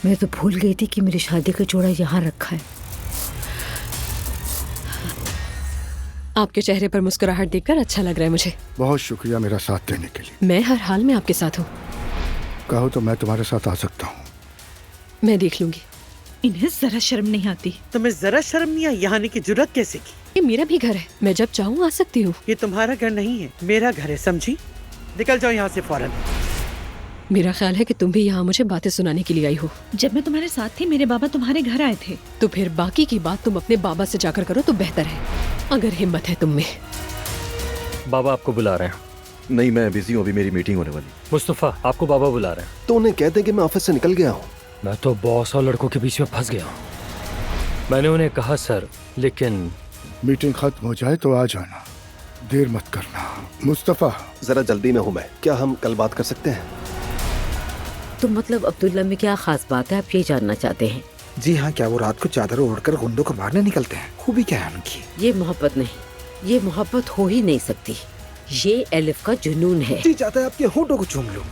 मैं तो भूल गई थी कि मेरी शादी का जोड़ा यहाँ रखा है। आपके चेहरे पर मुस्कुराहट देखकर अच्छा लग रहा है मुझे। बहुत शुक्रिया मेरा साथ देने के लिए। मैं हर हाल में आपके साथ हूँ। कहो तो मैं तुम्हारे साथ आ सकता हूँ। मैं देख लूंगी। इन्हें जरा शर्म नहीं आती। तुम्हें जरा शर्म नहीं आई यहाँ आने की जरूरत कैसे की? ये मेरा भी घर है, मैं जब चाहूँ आ सकती हूँ। ये तुम्हारा घर नहीं है, मेरा घर है, समझी? निकल जाओ यहाँ से फौरन। मेरा ख्याल है कि तुम भी यहाँ मुझे बातें सुनाने के लिए आई हो। जब मैं तुम्हारे साथ थी मेरे बाबा तुम्हारे घर आए थे। तो फिर बाकी की बात तुम अपने बाबा से जाकर करो तो बेहतर है, अगर हिम्मत है तुम में। बाबा आपको बुला रहे हैं। नहीं, मैं बिजी हूँ, अभी मेरी मीटिंग होने वाली। मुस्तफा आपको बाबा बुला रहे हैं। तो उन्हें कहते हैं कि मैं ऑफिस से निकल गया हूँ। मैं तो बॉस और लड़कों के बीच में फंस गया हूँ। मैंने उन्हें कहा सर, लेकिन मीटिंग खत्म हो जाए तो आ जाना, देर मत करना। मुस्तफा, जरा जल्दी में हूँ मैं, क्या हम कल बात कर सकते हैं? तो मतलब अब्दुल्ला में क्या खास बात है, आप ये जानना चाहते हैं? जी हाँ, क्या वो रात को चादर ओढ़कर गुंडों को मारने निकलते हैं? खूबी क्या है उनकी? ये मोहब्बत नहीं, ये मोहब्बत हो ही नहीं सकती। ये एलिफ का जुनून है। जी चाहता है आपके होठों को चूम लूं।